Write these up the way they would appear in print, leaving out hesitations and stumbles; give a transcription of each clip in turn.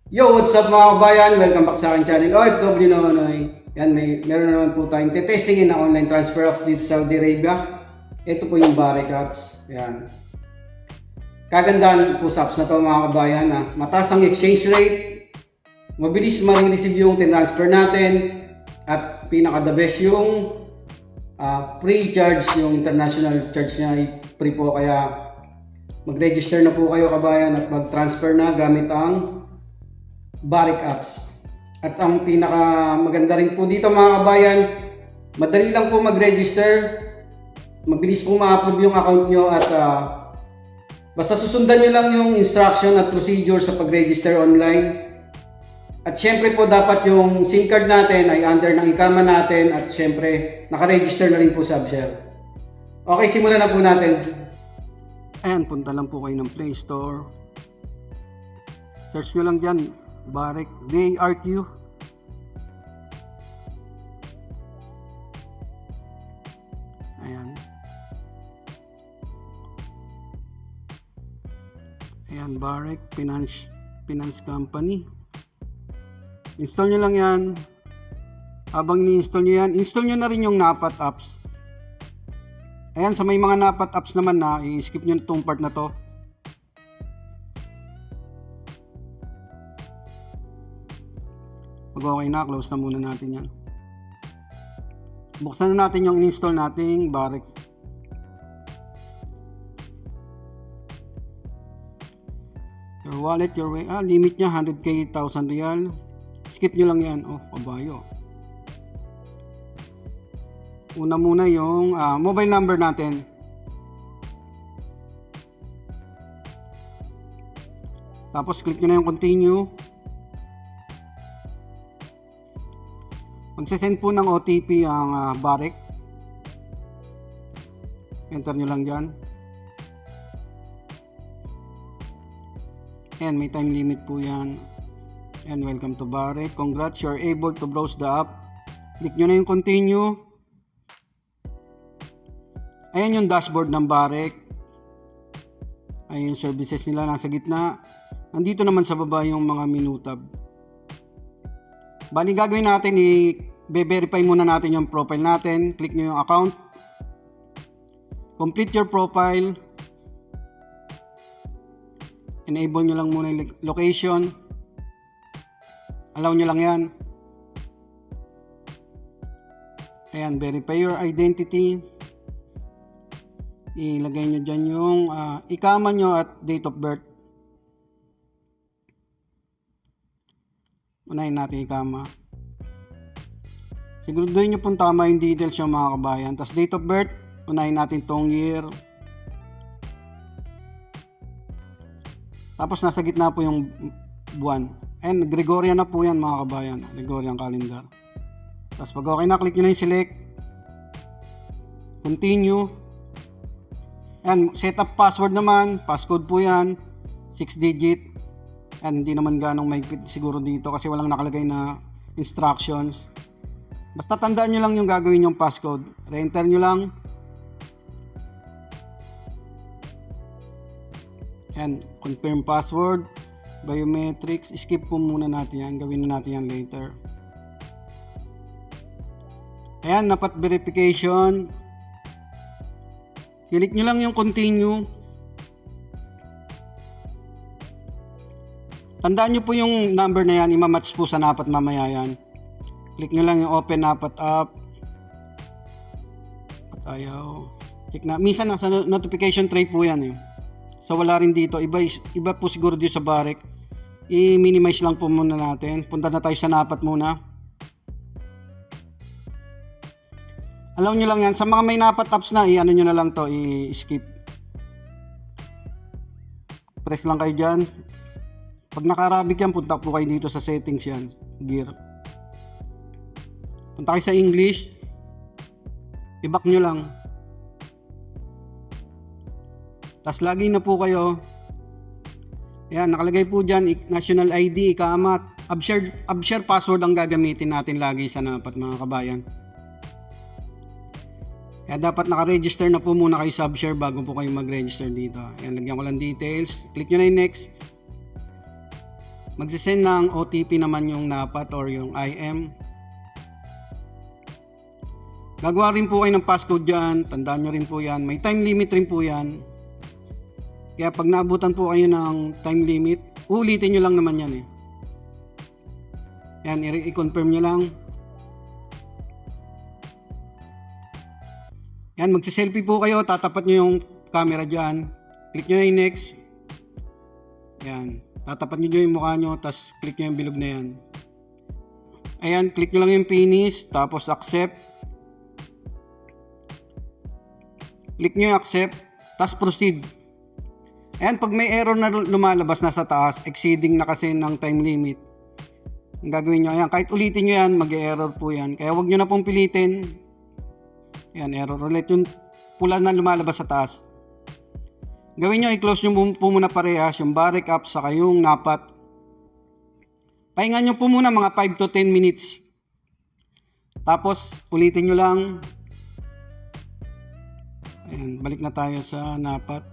Yo, what's up mga kabayan? Welcome back sa aking channel OFW Nonoy. Yan, meron naman po tayong testingin na online transfer apps dito sa Saudi Arabia. Ito po yung Barek apps. Yan. Kagandahan po sa apps na to mga kabayan. Mataas ang exchange rate, mabilis ma-receive yung transfer natin, at pinaka the best yung free charge, yung international charge niya ay free po. Kaya mag-register na po kayo kabayan at mag-transfer na gamit ang Barek apps. At ang pinaka maganda rin po dito mga kabayan, madali lang po mag-register, mabilis po ma-approve yung account nyo, at basta susundan nyo lang yung instruction at procedure sa pag-register online. At syempre po dapat yung SIM card natin ay under ng ikama natin, at syempre naka-register na rin po sa Upshare. Okay, simulan na po natin. Ayan, punta lang po kayo ng Play Store. Search nyo lang dyan, Barek, BARQ. Ayan. Ayan, Barek Finance Company. Install nyo lang yan. Habang ini-install nyo yan, install nyo na rin yung Napat apps. Ayan, sa may mga Napat apps naman na, i-skip nyo itong part na to. Pag okay na, close na muna natin yan. Buksan na natin yung in-install nating Barek. Your wallet, your way. Limit niya 100k, 1,000 real. Skip nyo lang yan. Oh, kabayo. Una muna yung mobile number natin. Tapos click nyo na yung continue. Magsisend po ng OTP ang Barek. Enter nyo lang dyan. And may time limit po yan. And welcome to Barek. Congrats, you're able to browse the app. Click nyo na yung continue. Ayan yung dashboard ng Barek. Ayan yung services nila nasa gitna. Nandito naman sa baba yung mga menu tab. Bali gagawin natin, i-verify muna natin yung profile natin. Click nyo yung account. Complete your profile. Enable nyo lang muna yung location. Allow nyo lang yan. Ayan, verify your identity. Ilagay nyo dyan yung ikama nyo at date of birth. Unahin natin ikama. Siguraduhin nyo pong tama yung details yung mga kabayan. Tapos date of birth, unahin natin tong year. Tapos nasa gitna po yung buwan. And Gregorian na po yan mga kabayan. Gregorian calendar. Tapos pag okay na, click nyo na yung select. Continue. And setup password naman. Passcode po yan. 6 digit. And hindi naman ganong mahigpit siguro dito kasi walang nakalagay na instructions. Basta tandaan nyo lang yung gagawin yung passcode. Re-enter nyo lang. And confirm password. Biometrics. Skip po muna natin yan. Gawin na natin yan later. Ayan, napat verification. Click nyo lang yung continue. Tandaan nyo po yung number na yan, imamatch po sa Napat mamaya yan. Click nyo lang yung open Napat app. At ayaw. Click na. Minsan nasa notification tray po yan eh. So wala rin dito. Iba po siguro dito sa Barek. I-minimize lang po muna natin. Punta na tayo sa Napat muna. Allow nyo lang yan. Sa mga may Napat apps na, i-ano nyo na lang to, i-skip. Press lang kayo dyan. Pag naka-Arabic yan, punta po kayo dito sa settings yan. Gear. Punta kayo sa English. I-back nyo lang. Tapos login na po kayo. Ayan, nakalagay po dyan, national ID, ikaamat. Upshare password ang gagamitin natin lagi sa Napat mga kabayan. Kaya dapat naka-register na po muna kayo sa Upshare bago po kayo mag-register dito. Ayan, lagyan ko lang details. Click nyo na yung next. Magsisend ng OTP naman yung NAPAT or yung IM. Gagawa rin po kayo ng passcode dyan. Tandaan nyo rin po yan. May time limit rin po yan. Kaya pag naabutan po kayo ng time limit, ulitin nyo lang naman yan eh. Yan, i-confirm nyo lang. Yan, magsiselfie po kayo. Tatapat nyo yung camera dyan. Click nyo na yung next. Yan. Tatapat nyo yung mukha nyo, tapos click nyo yung bilog na yan. Ayan, click nyo lang yung finish, tapos accept. Click nyo yung accept, tapos proceed. Ayan, pag may error na lumalabas na sa taas, exceeding na kasi ng time limit, ang gagawin nyo, ayan, kahit ulitin nyo yan, mag-error po yan. Kaya wag nyo na pong pilitin. Ayan, error ulit yung pula na lumalabas sa taas. Gawin nyo, i-close nyo po muna parehas yung Barrick app saka yung NAPAT. Pahingan nyo po muna mga 5 to 10 minutes. Tapos, ulitin nyo lang. Ayan, balik na tayo sa NAPAT.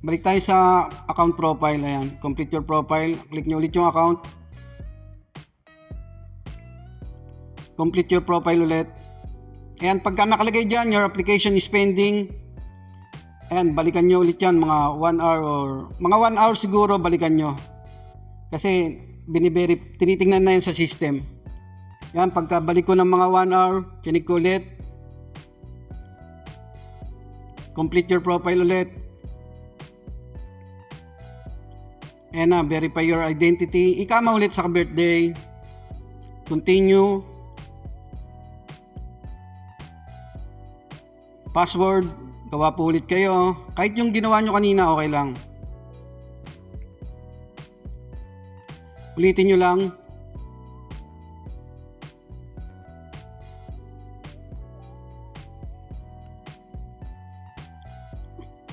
Balik tayo sa account profile. Ayan, complete your profile. Click nyo ulit yung account. Complete your profile ulit. Ayan, pagka nakalagay dyan, your application is pending. Ayan, balikan nyo ulit yan, mga 1 hour or mga 1 hour siguro balikan nyo. Kasi tinitingnan na yan sa system. Ayan, pagka balik ko ng mga 1 hour, kinig ko ulit. Complete your profile ulit. Ayan na, verify your identity. Ikama ulit sa birthday. Continue. Password, gawa po ulit kayo. Kahit yung ginawa nyo kanina, okay lang. Ulitin nyo lang.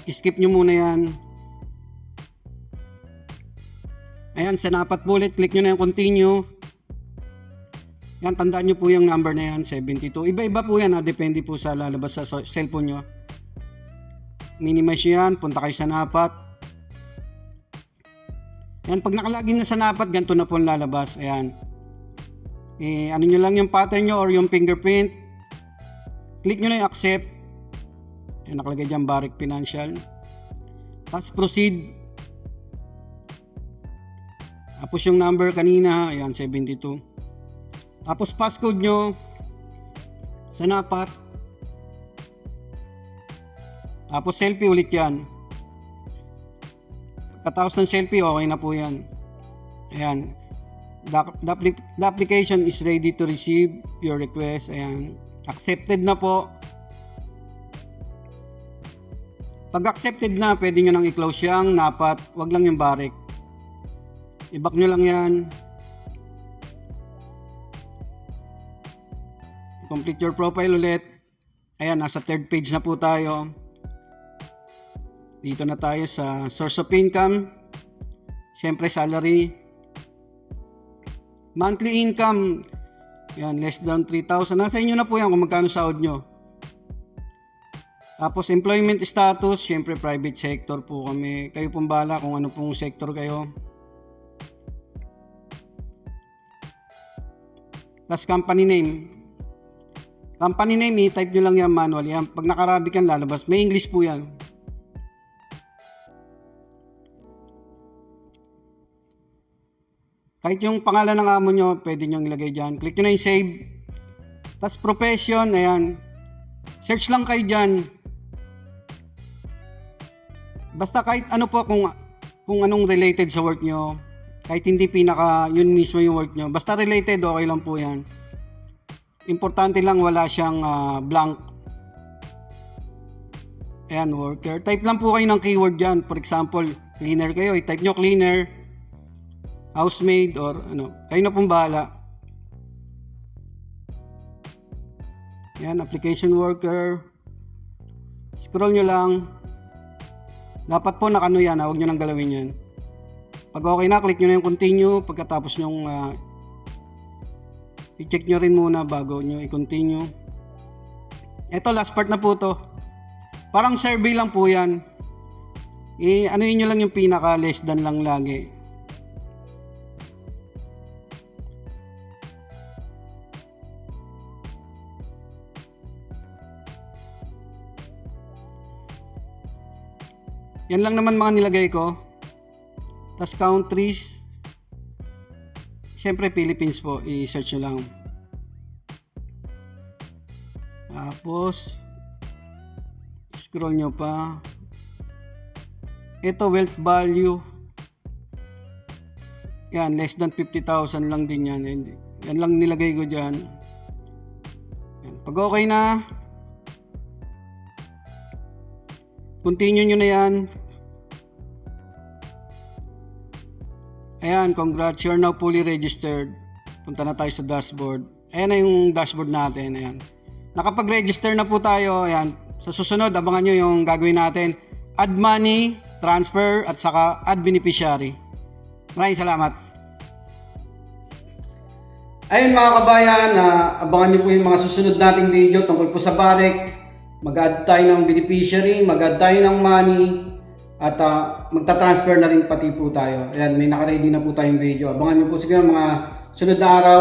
Skip nyo muna yan. Ayan, sa NAPAT po ulit, click nyo na yung continue. Yan, tandaan nyo po yung number na yan, 72. Iba-iba po yan, depende po sa lalabas sa cellphone nyo. Minimize yan, punta kayo sa NAPAT. Yan, pag nakalagin na sa NAPAT, ganito na po ang lalabas. Ayan. Ano nyo lang yung pattern nyo or yung fingerprint. Click nyo na yung accept. Ayan, nakalagay dyan, Barrick Financial. Tapos proceed. Tapos yung number kanina, ayan, 72. Tapos passcode nyo sa NAPAT. Tapos selfie ulit yan. Pagkatapos ng selfie, okay na po yan. Ayan. The application is ready to receive your request. Ayan. Accepted na po. Pag accepted na, pwede nyo nang i-close yung NAPAT. Wag lang yung Barrick. I-back nyo lang yan. Complete your profile ulit. Ayan, nasa third page na po tayo. Dito na tayo sa source of income. Siyempre salary. Monthly income. Yan, less than 3,000. Nasa inyo na po yan kung magkano sahod nyo. Tapos employment status. Siyempre private sector po kami. Kayo pong bahala kung ano pong sector kayo. Tapos company name. Company name, i-type nyo lang yan manually. Yan. Pag nakarabi kan lalabas, may English po yan. Kahit yung pangalan ng amo nyo, pwede nyo ilagay dyan. Click nyo na yung save. Tapos profession, ayan. Search lang kayo dyan. Basta kahit ano po, kung anong related sa work nyo. Kahit hindi yun mismo yung work nyo. Basta related, okay lang po yan. Importante lang wala siyang blank. Ayan, worker. Type lang po kayo ng keyword dyan. For example, cleaner kayo. I-type nyo cleaner, housemaid, or ano. Kayo na pong bahala. Ayan, application worker. Scroll nyo lang. Dapat po nakano yan. Huwag nyo nang galawin yan. Pag okay na, click nyo na yung continue. Pagkatapos yung i-check nyo rin muna bago nyo i-continue. Ito, last part na po to. Parang survey lang po yan. ano nyo lang yung pinaka less than lang lagi. Yan lang naman mga nilagay ko. Tas countries, syempre Philippines po, i-search nyo lang. Tapos scroll nyo pa. Ito wealth value, yan less than 50,000 lang din yan. Yan lang nilagay ko dyan. Yan. Pag okay na, continue nyo na yan. Ayan, congrats, you're now fully registered. Punta na tayo sa dashboard. Ayan na yung dashboard natin. Ayan. Nakapag-register na po tayo. Ayan. Sa susunod, abangan nyo yung gagawin natin. Add money, transfer, at saka add beneficiary. Maraming salamat. Ayun mga kabayan, abangan nyo po yung mga susunod nating video tungkol po sa Barrick. Mag-add tayo ng beneficiary, mag-add tayo ng money, at magta-transfer na rin pati po tayo. Ayan, may naka-ready na po tayong video. Abangan nyo po siguro mga sunod na araw.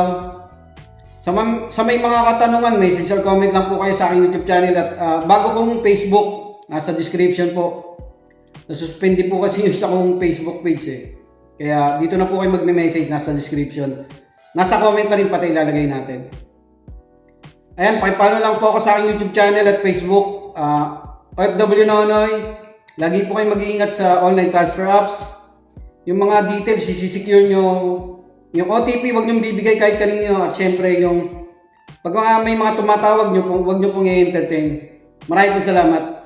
Sa may mga katanungan, message or comment lang po kayo sa aking YouTube channel. At bago kong Facebook, nasa description po. Nasuspende po kasi yung sa kong Facebook page eh. Kaya dito na po kayo mag-message, nasa description. Nasa comment na rin pati ilalagay natin. Ayan, pakipalo lang po ako sa aking YouTube channel at Facebook. OFW Nonoy. Lagi po kayo mag-iingat sa online transfer apps. Yung mga details, isi-secure nyo. Yung OTP, wag nyo bibigay kahit kanino. At syempre, pag may mga tumatawag nyo, wag nyo pong i-entertain. Maraming salamat.